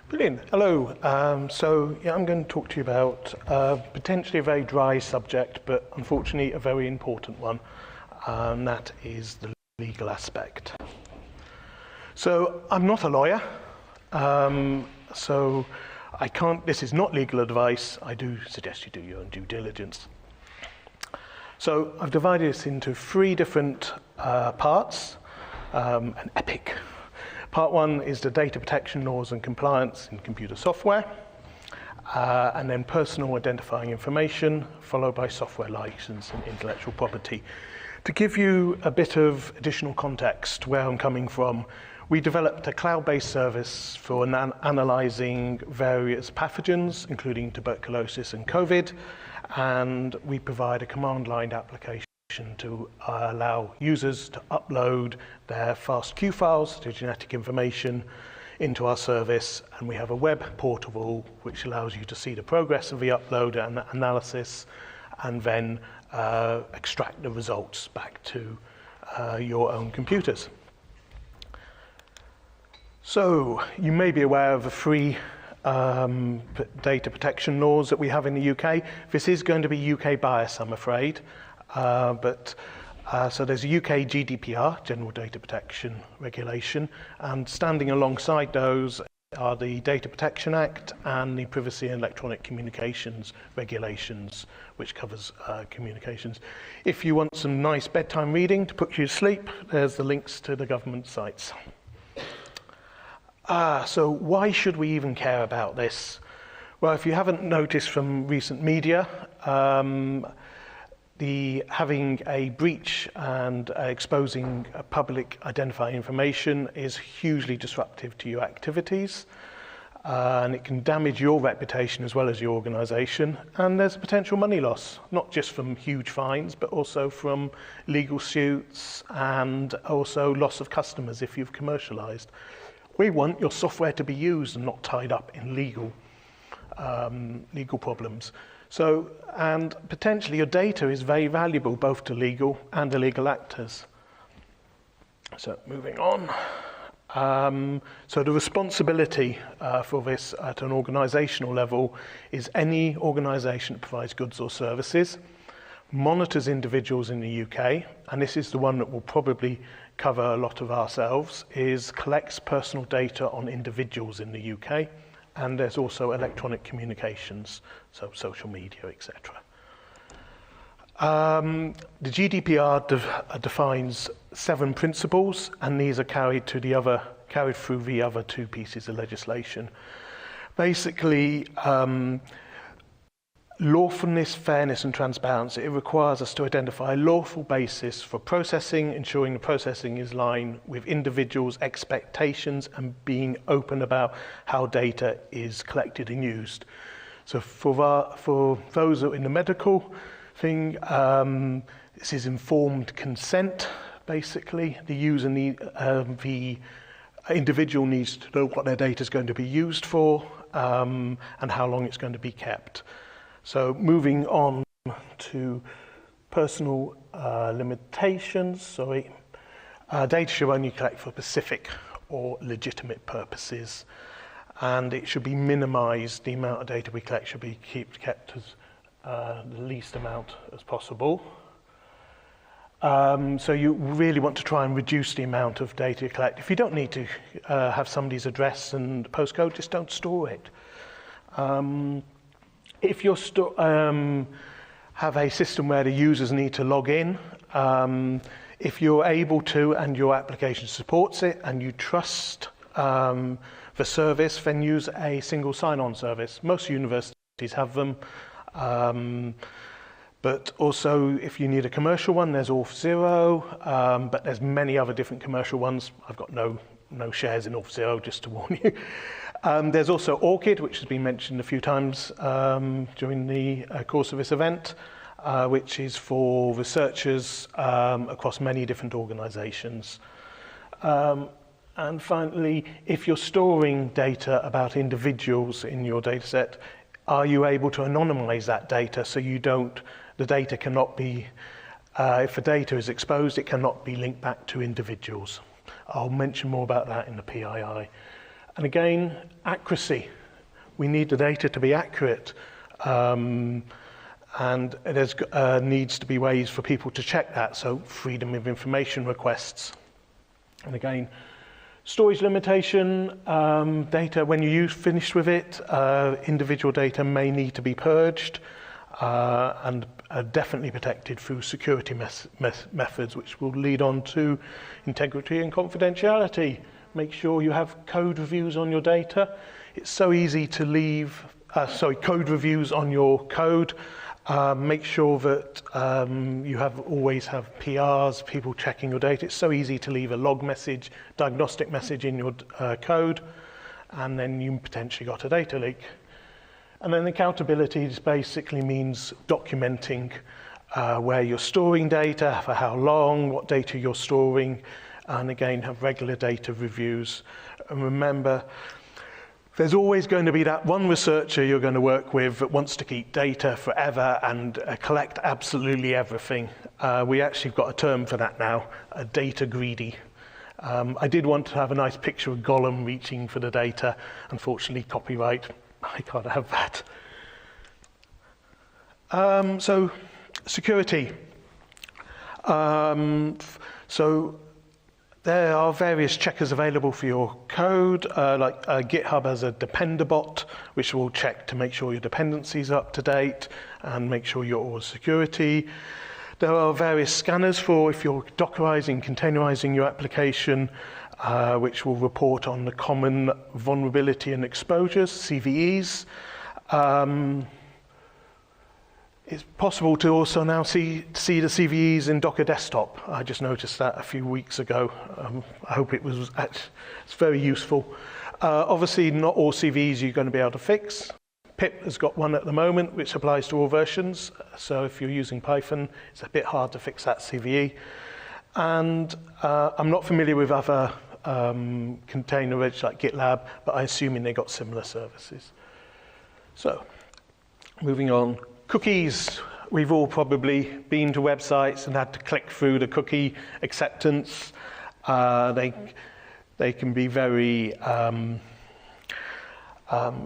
Brilliant. Hello. I'm going to talk to you about potentially a very dry subject, but unfortunately a very important one, and that is the legal aspect. So I'm not a lawyer, so I can't. This is not legal advice. I do suggest you do your own due diligence. So I've divided this into three different parts, an epic. Part one is the data protection laws and compliance in computer software, and then personal identifying information, followed by software license and intellectual property. To give you a bit of additional context where I'm coming from, we developed a cloud-based service for analyzing various pathogens, including tuberculosis and COVID, and we provide a command line application to allow users to upload their FASTQ files, their genetic information, into our service, and we have a web portal which allows you to see the progress of the upload and analysis, and then extract the results back to your own computers. So you may be aware of the three data protection laws that we have in the UK. This is going to be UK bias, I'm afraid. So there's a UK GDPR, General Data Protection Regulation, and standing alongside those are the Data Protection Act and the Privacy and Electronic Communications Regulations, which covers communications. If you want some nice bedtime reading to put you to sleep, there's the links to the government sites. So why should we even care about this? Well, if you haven't noticed from recent media, having a breach and exposing public identifying information is hugely disruptive to your activities, and it can damage your reputation as well as your organisation, and there's a potential money loss, not just from huge fines, but also from legal suits and also loss of customers if you've commercialised. We want your software to be used and not tied up in legal problems. So, and potentially your data is very valuable both to legal and illegal actors. So moving on. So the responsibility for this at an organisational level is any organisation that provides goods or services, monitors individuals in the UK, and this is the one that will probably cover a lot of ourselves, is collects personal data on individuals in the UK, and there's also electronic communications, so social media, etc. The GDPR defines 7 principles, and these are carried through the other 2 pieces of legislation. Basically, lawfulness, fairness, and transparency. It requires us to identify a lawful basis for processing, ensuring the processing is in line with individuals' expectations and being open about how data is collected and used. So for those in the medical thing, this is informed consent, basically. The individual needs to know what their data is going to be used for and how long it's going to be kept. So moving on to personal limitations, data should only collect for specific or legitimate purposes, and it should be minimized. The amount of data we collect should be kept as the least amount as possible. So you really want to try and reduce the amount of data you collect. If you don't need to have somebody's address and postcode, just don't store it. If you have a system where the users need to log in, if you're able to and your application supports it and you trust the service, then use a single sign-on service. Most universities have them, but also if you need a commercial one, there's Auth0, but there's many other different commercial ones. I've got no shares in Auth0, just to warn you. There's also ORCID, which has been mentioned a few times during the course of this event, which is for researchers across many different organisations. And finally, if you're storing data about individuals in your data set, are you able to anonymise that data so the data cannot be, if the data is exposed, it cannot be linked back to individuals. I'll mention more about that in the PII. And again, accuracy. We need the data to be accurate. And there needs to be ways for people to check that, so freedom of information requests. And again, storage limitation, data, when you finish with it, individual data may need to be purged and definitely protected through security methods, which will lead on to integrity and confidentiality. Make sure you have code reviews on your data. It's so easy to leave, code reviews on your code. Make sure that you always have PRs, people checking your data. It's so easy to leave a log message, diagnostic message in your code, and then you potentially got a data leak. And then accountability basically means documenting where you're storing data, for how long, what data you're storing, and again, have regular data reviews. And remember, there's always going to be that one researcher you're going to work with that wants to keep data forever and collect absolutely everything. We actually have got a term for that now, a data greedy. I did want to have a nice picture of Gollum reaching for the data. Unfortunately, copyright, I can't have that. So, security. There are various checkers available for your code, like GitHub has a Dependabot, which will check to make sure your dependencies are up to date and make sure you're all security. There are various scanners for if you're Dockerizing, containerizing your application, which will report on the common vulnerability and exposures, CVEs. It's possible to also now see the CVEs in Docker Desktop. I just noticed that a few weeks ago. I hope it's very useful. Obviously, not all CVEs you're going to be able to fix. Pip has got one at the moment, which applies to all versions. So if you're using Python, it's a bit hard to fix that CVE. And I'm not familiar with other container registries like GitLab, but I'm assuming they got similar services. So, moving on. Cookies. We've all probably been to websites and had to click through the cookie acceptance. They can be very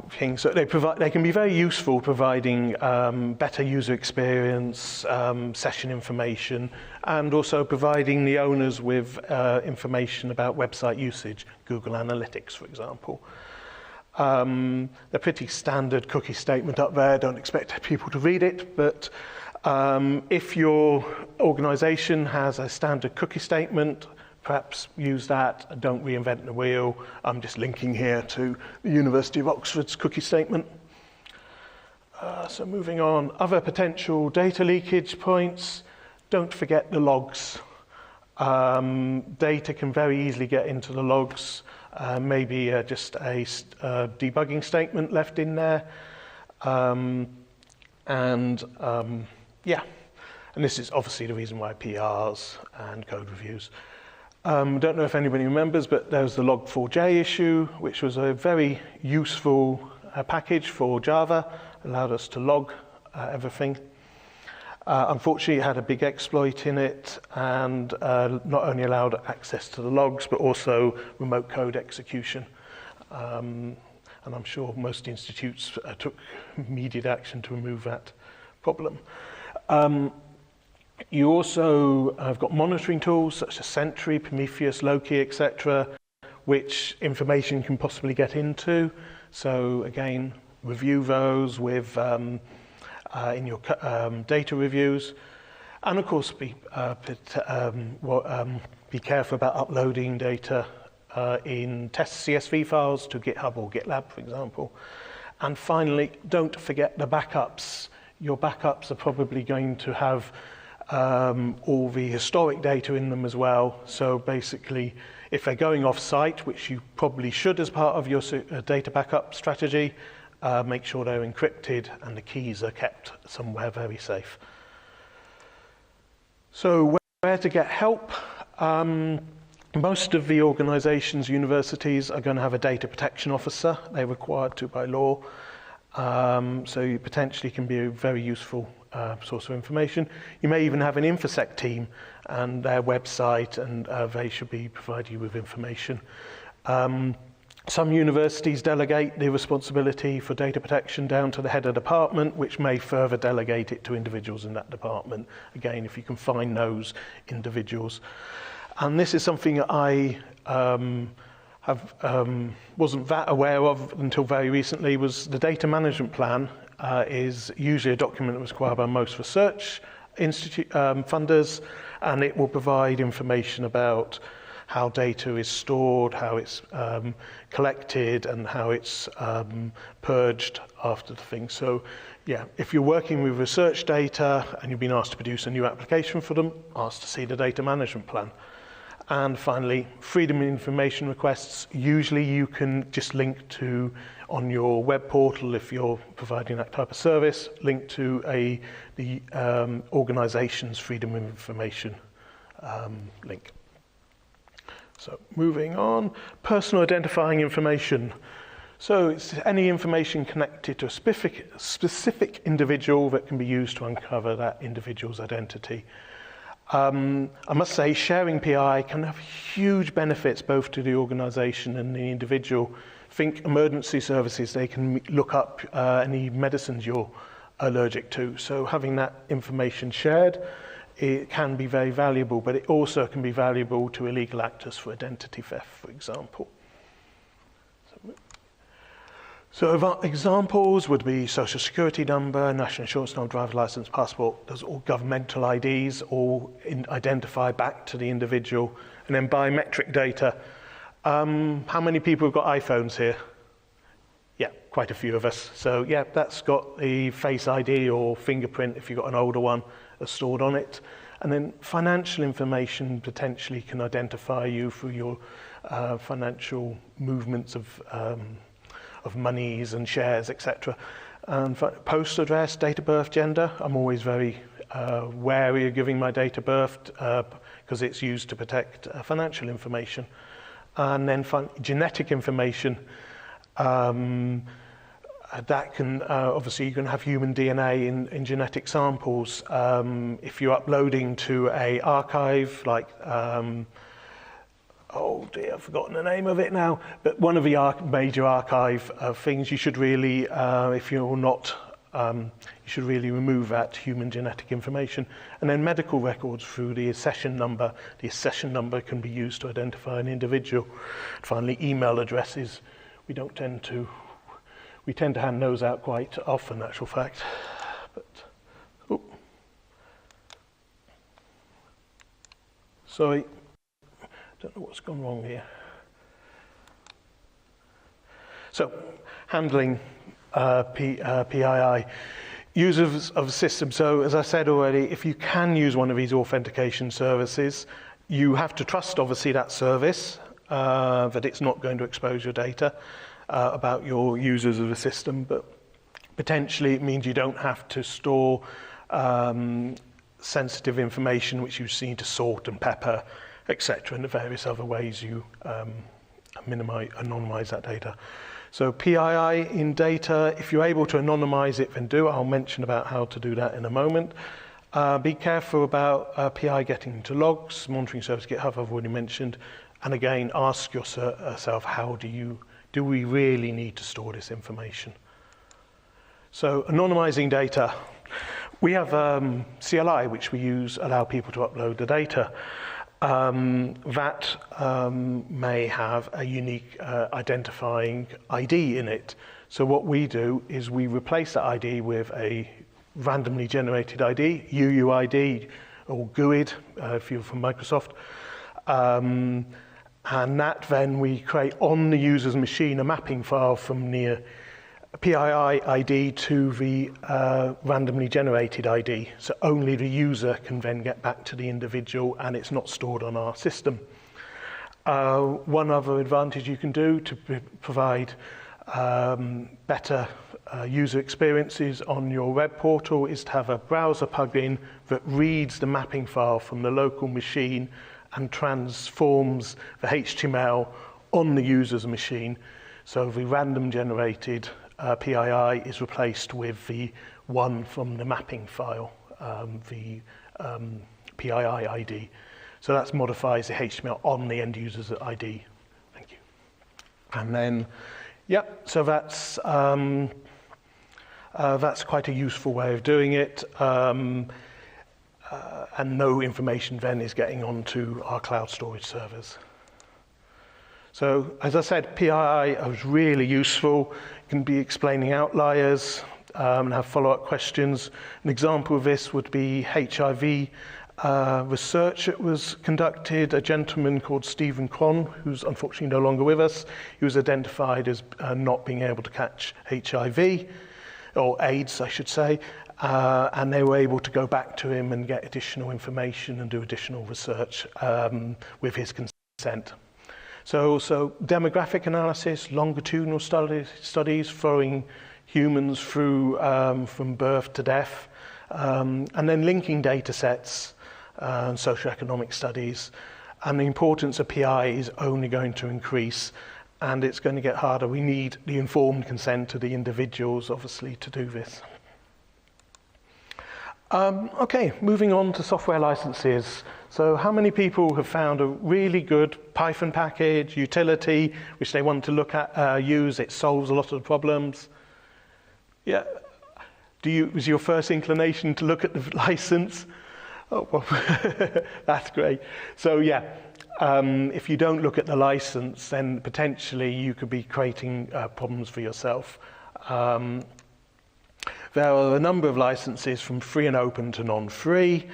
things. So they can be very useful, providing better user experience, session information, and also providing the owners with information about website usage, Google Analytics, for example. They're pretty standard cookie statement up there. Don't expect people to read it, but if your organization has a standard cookie statement, perhaps use that. Don't reinvent the wheel. I'm just linking here to the University of Oxford's cookie statement. So moving on, other potential data leakage points. Don't forget the logs. Data can very easily get into the logs. Maybe just a debugging statement left in there. And this is obviously the reason why PRs and code reviews. Don't know if anybody remembers, but there was the log4j issue, which was a very useful package for Java, allowed us to log everything. Unfortunately, it had a big exploit in it and not only allowed access to the logs, but also remote code execution. And I'm sure most institutes took immediate action to remove that problem. You also have got monitoring tools such as Sentry, Prometheus, Loki, etc., which information can possibly get into. So again, review those with in your data reviews, and of course be careful about uploading data in test CSV files to GitHub or GitLab, for example. And finally, don't forget the backups. Your backups are probably going to have all the historic data in them as well. So basically, if they're going off-site, which you probably should as part of your data backup strategy, make sure they're encrypted and the keys are kept somewhere very safe. So where to get help? Most of the organizations, universities, are going to have a data protection officer. They're required to by law. So you potentially can be a very useful source of information. You may even have an InfoSec team and their website, and they should be providing you with information. Some universities delegate the responsibility for data protection down to the head of department, which may further delegate it to individuals in that department. Again, if you can find those individuals. And this is something I wasn't that aware of until very recently, was the data management plan is usually a document that was required by most research institute funders, and it will provide information about how data is stored, how it's collected, and how it's purged after the thing. So, yeah, if you're working with research data and you've been asked to produce a new application for them, ask to see the data management plan. And finally, freedom of information requests. Usually you can just link to, on your web portal, if you're providing that type of service, link to the organization's freedom of information link. So moving on, personal identifying information. So it's any information connected to a specific individual that can be used to uncover that individual's identity. I must say, sharing PI can have huge benefits both to the organisation and the individual. Think emergency services, they can look up any medicines you're allergic to. So having that information shared, it can be very valuable, but it also can be valuable to illegal actors for identity theft, for example. So examples would be social security number, national insurance number, driver's license, passport. Those are all governmental IDs, all identify back to the individual. And then biometric data. How many people have got iPhones here? Yeah, quite a few of us. So yeah, that's got the Face ID or fingerprint, if you've got an older one, stored on it. And then financial information potentially can identify you through your financial movements of monies and shares, etc. And post address, date of birth, gender. I'm always very wary of giving my date of birth because it's used to protect financial information. And then genetic information. That can, obviously, you can have human DNA in genetic samples. If you're uploading to an archive, like, oh dear, I've forgotten the name of it now, but one of the major archive things, you should really, if you're not, you should really remove that human genetic information. And then medical records through the accession number. The accession number can be used to identify an individual. Finally, email addresses. We tend to hand those out quite often, in actual fact. But, oh. Sorry, don't know what's gone wrong here. So, handling PII. Users of the system. So, as I said already, if you can use one of these authentication services, you have to trust, obviously, that service, that it's not going to expose your data about your users of the system, but potentially it means you don't have to store sensitive information which you need to sort and pepper, etc., and the various other ways you anonymize that data. So PII in data, if you're able to anonymize it, then do. I'll mention about how to do that in a moment. Be careful about PI getting into logs, monitoring service, GitHub, I've already mentioned. And again, ask yourself, do we really need to store this information? So anonymizing data. We have CLI, which we use, allow people to upload the data. That may have a unique identifying ID in it. So what we do is we replace that ID with a randomly generated ID, UUID or GUID, if you're from Microsoft. And that then we create on the user's machine a mapping file from the PII ID to the randomly generated ID. So only the user can then get back to the individual and it's not stored on our system. One other advantage you can do to provide better user experiences on your web portal is to have a browser plugin that reads the mapping file from the local machine and transforms the HTML on the user's machine. So the random generated PII is replaced with the one from the mapping file, the PII ID. So that modifies the HTML on the end user's ID. Thank you. And then, yeah, so that's quite a useful way of doing it. And no information then is getting onto our cloud storage servers. So, as I said, PII was really useful. It can be explaining outliers and have follow-up questions. An example of this would be HIV research that was conducted. A gentleman called Stephen Kwan, who's unfortunately no longer with us, he was identified as not being able to catch HIV, or AIDS, I should say, and they were able to go back to him and get additional information and do additional research with his consent. So demographic analysis, longitudinal studies following humans through from birth to death, and then linking data sets and socioeconomic studies. And the importance of PI is only going to increase, and it's going to get harder. We need the informed consent of the individuals, obviously, to do this. Okay, moving on to software licenses. So how many people have found a really good Python package, utility, which they want to look at, use? It solves a lot of the problems. Yeah. Was your first inclination to look at the license? Oh, well, that's great. So yeah, if you don't look at the license, then potentially you could be creating problems for yourself. There are a number of licenses from free and open to non-free.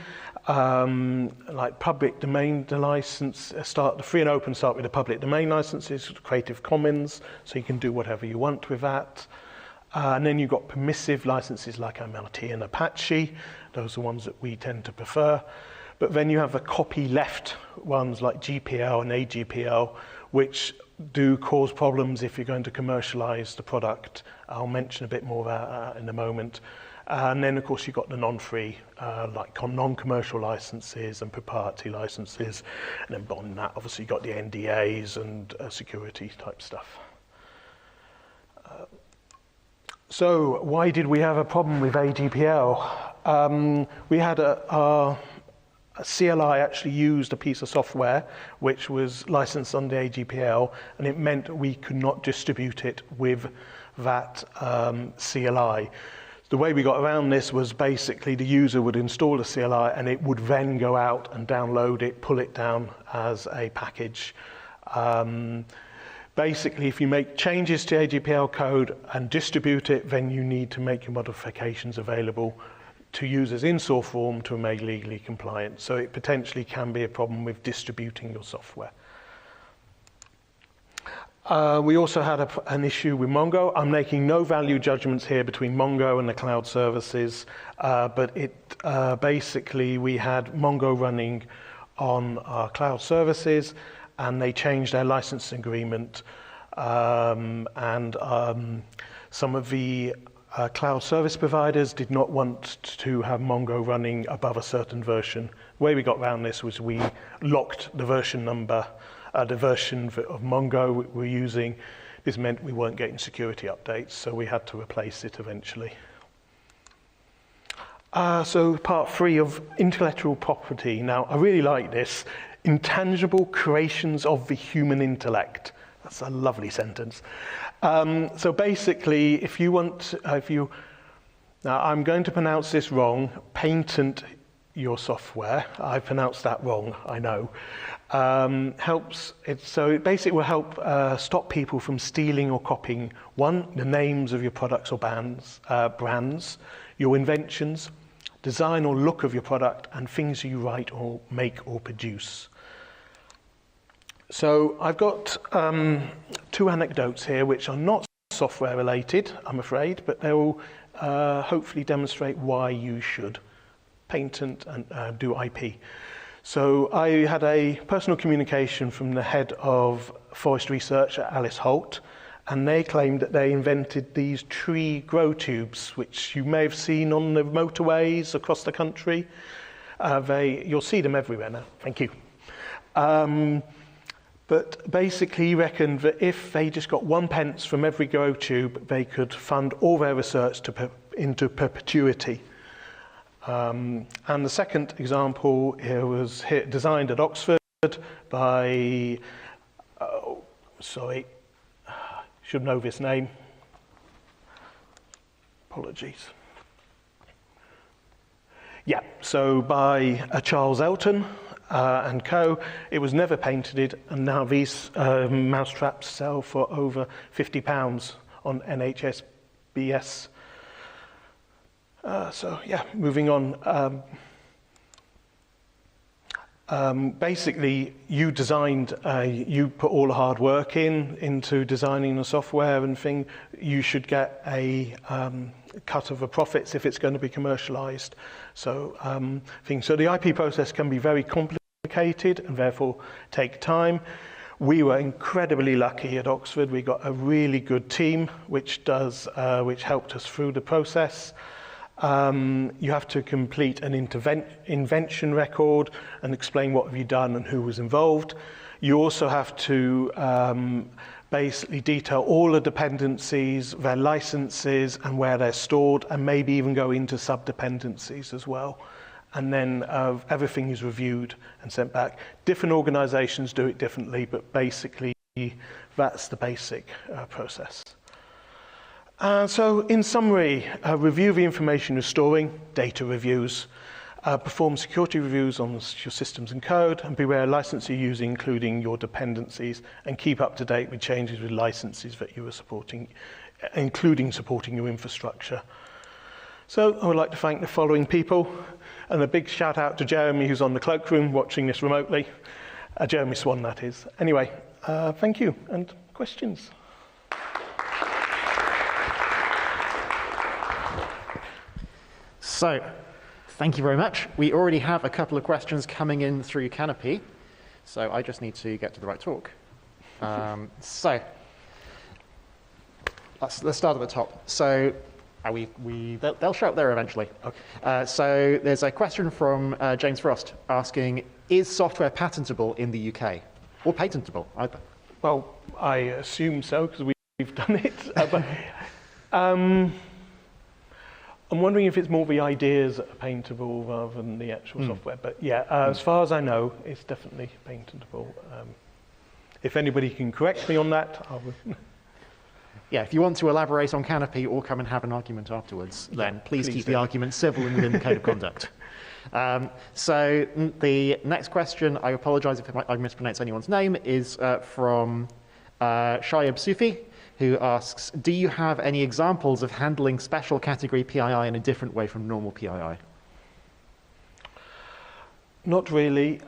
Like public domain license, the free and open start with the public domain licenses, Creative Commons, so you can do whatever you want with that. And then you've got permissive licenses like MLT and Apache. Those are ones that we tend to prefer. But then you have the copyleft ones like GPL and AGPL, which do cause problems if you're going to commercialize the product. I'll mention a bit more about that in a moment. And then, of course, you've got the non-free, like non-commercial licenses and proprietary licenses. And then beyond that, obviously, you've got the NDAs and security type stuff. So why did we have a problem with AGPL? We had our CLI actually used a piece of software which was licensed under AGPL, and it meant we could not distribute it with that CLI. The way we got around this was basically the user would install the CLI and it would then go out and download it, pull it down as a package. Basically, if you make changes to AGPL code and distribute it, then you need to make your modifications available to users in source form to make legally compliant. So it potentially can be a problem with distributing your software. We also had an issue with Mongo. I'm making no value judgments here between Mongo and the cloud services, but basically we had Mongo running on our cloud services, and they changed their license agreement, and some of the cloud service providers did not want to have Mongo running above a certain version. The way we got around this was we locked the version number, the version of Mongo we're using. This meant we weren't getting security updates, so we had to replace it eventually. So part 3 of intellectual property. Now, I really like this. Intangible creations of the human intellect. That's a lovely sentence. So basically, now I'm going to pronounce this wrong, patent your software. I pronounced that wrong, I know. So it basically will help stop people from stealing or copying, one, the names of your products or brands, your inventions, design or look of your product, and things you write or make or produce. So I've got 2 anecdotes here which are not software related, I'm afraid, but they will hopefully demonstrate why you should patent and do IP. So I had a personal communication from the head of forest research at Alice Holt, and they claimed that they invented these tree grow tubes, which you may have seen on the motorways across the country. You'll see them everywhere now. Thank you. But basically, he reckoned that if they just got 1 pence from every grow tube, they could fund all their research into perpetuity. And the second example here was designed at Oxford by, should know this name. Apologies. Yeah, so by Charles Elton and co. It was never painted, and now these mousetraps sell for over £50 on NHSBS. So yeah, moving on. Basically, you designed, you put all the hard work into designing the software and thing. You should get a cut of the profits if it's going to be commercialized. So, so the IP process can be very complicated and therefore take time. We were incredibly lucky at Oxford. We got a really good team which helped us through the process. You have to complete an invention record and explain what have you done and who was involved. You also have to basically detail all the dependencies, their licenses and where they're stored, and maybe even go into sub-dependencies as well. And then everything is reviewed and sent back. Different organizations do it differently, but basically that's the basic process. So in summary, review the information you're storing, data reviews, perform security reviews on your systems and code, and beware of license you're using, including your dependencies, and keep up to date with changes with licenses that you are supporting, including supporting your infrastructure. So I would like to thank the following people, and a big shout out to Jeremy, who's on the cloakroom watching this remotely. Jeremy Swan, that is. Anyway, thank you, and questions? So, thank you very much. We already have a couple of questions coming in through Canopy, so I just need to get to the right talk. So, let's start at the top. So, they'll show up there eventually. Okay. So, there's a question from James Frost asking, is software patentable in the UK? Or patentable, either? Well, I assume so, because we've done it. I'm wondering if it's more the ideas that are paintable rather than the actual software. But yeah, as far as I know, it's definitely patentable. If anybody can correct me on that, I will. Yeah, if you want to elaborate on Canopy or come and have an argument afterwards, then please keep the argument civil and within the code of conduct. So the next question, I apologize if I mispronounce anyone's name, is from Shayab Sufi, who asks, do you have any examples of handling special category PII in a different way from normal PII? Not really.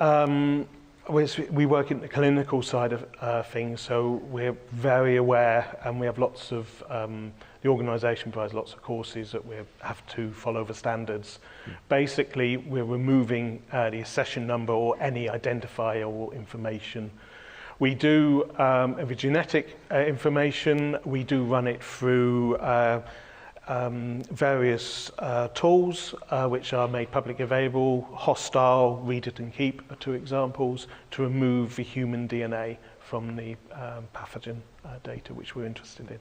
We work in the clinical side of things, so we're very aware, and we have lots of, the organisation provides lots of courses that we have to follow the standards. Basically, we're removing the accession number or any identifier or information. We do the genetic information, we do run it through various tools which are made publicly available. Hostile, Read It and Keep are two examples to remove the human DNA from the pathogen data which we're interested in.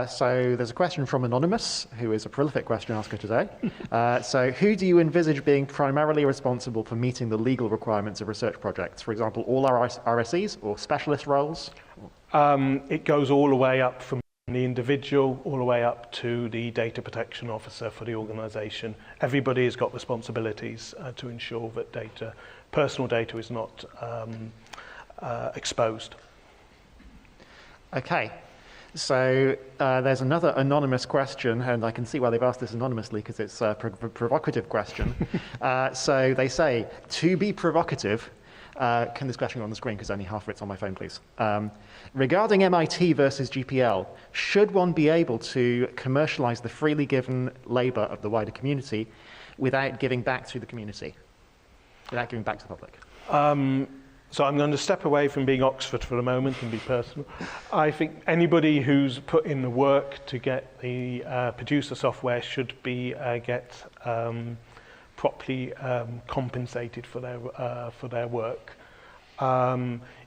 So there's a question from Anonymous, who is a prolific question asker today. So who do you envisage being primarily responsible for meeting the legal requirements of research projects? For example, all RSEs or specialist roles? It goes all the way up from the individual all the way up to the data protection officer for the organisation. Everybody has got responsibilities to ensure that personal data is not exposed. Okay. So there's another anonymous question, and I can see why they've asked this anonymously because it's a provocative question. So they say, to be provocative, can this question go on the screen because only half of it's on my phone, please? Regarding MIT versus GPL, should one be able to commercialize the freely given labor of the wider community without giving back to the community, without giving back to the public? So I'm going to step away from being Oxford for a moment and be personal. I think anybody who's put in the work to get the producer software should get properly compensated for their work.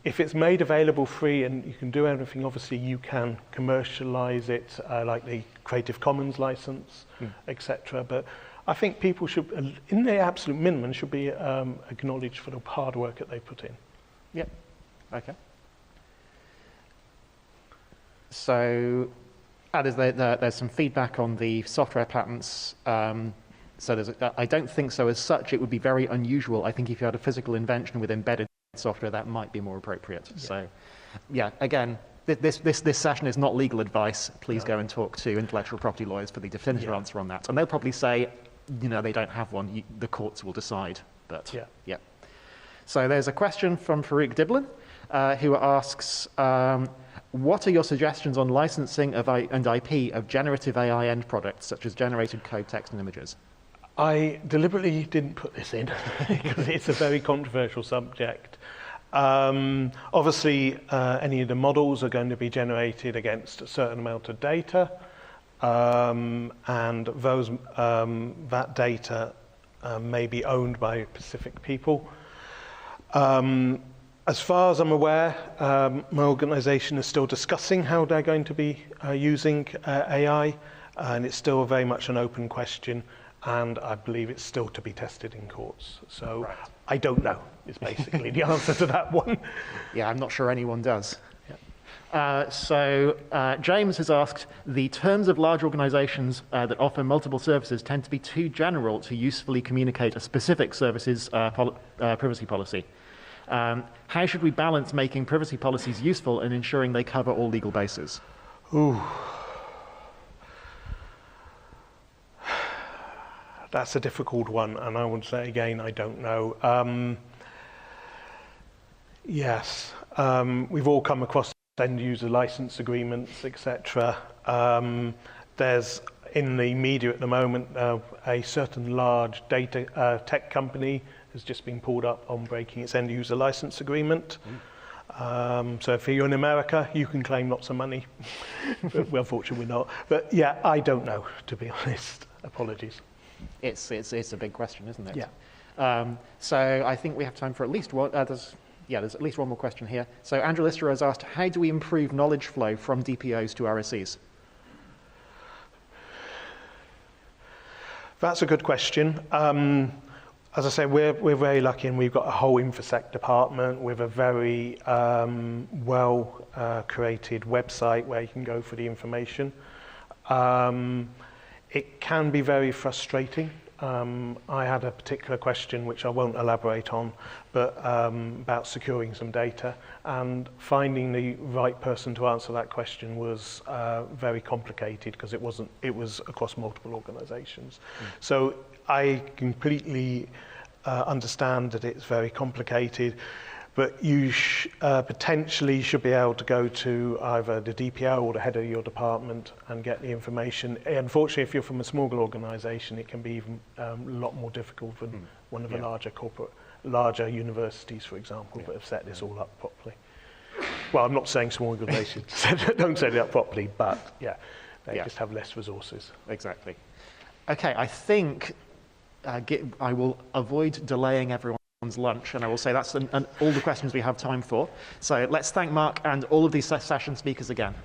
If it's made available free and you can do everything, obviously you can commercialize it like the Creative Commons license, etc. But I think people should, in the absolute minimum, should be acknowledged for the hard work that they put in. Yep. Okay. So there's some feedback on the software patents. So I don't think so as such. It would be very unusual. I think if you had a physical invention with embedded software, that might be more appropriate. Yeah. So, yeah, again, this session is not legal advice. Please go and talk to intellectual property lawyers for the definitive answer on that. And they'll probably say, they don't have one. The courts will decide. But yeah. So there's a question from Farouk Diblin, who asks, what are your suggestions on licensing and IP of generative AI end products, such as generated code, text, and images? I deliberately didn't put this in because it's a very controversial subject. Obviously, any of the models are going to be generated against a certain amount of data, and that data may be owned by specific people. As far as I'm aware, my organisation is still discussing how they're going to be using AI, and it's still very much an open question. And I believe it's still to be tested in courts. So right. I don't know is basically the answer to that one. Yeah, I'm not sure anyone does. Yeah. James has asked, the terms of large organizations that offer multiple services tend to be too general to usefully communicate a specific services privacy policy. How should we balance making privacy policies useful and ensuring they cover all legal bases? Ooh. That's a difficult one, and I would say again, I don't know. Yes, we've all come across end-user license agreements, etc. There's in the media at the moment a certain large data tech company has just been pulled up on breaking its end-user license agreement. So if you're in America, you can claim lots of money. But unfortunately, we're not. But yeah, I don't know, to be honest. Apologies. It's a big question, isn't it? Yeah. So I think we have time for at least one. There's at least one more question here. So Andrew Lister has asked, how do we improve knowledge flow from DPOs to RSEs? That's a good question. As I say, we're very lucky, and we've got a whole InfoSec department with a very well-created website where you can go for the information. It can be very frustrating. I had a particular question, which I won't elaborate on, but about securing some data, and finding the right person to answer that question was very complicated because it was across multiple organizations. So I completely understand that it's very complicated, but you potentially should be able to go to either the DPO or the head of your department and get the information. Unfortunately, if you're from a smaller organisation, it can be even a lot more difficult than one of the larger universities, for example, that have set this all up properly. Well, I'm not saying small organisations don't set it up properly, but they just have less resources. Exactly. Okay, I think I will avoid delaying everyone's lunch, and I will say that's all the questions we have time for. So let's thank Mark and all of these session speakers again.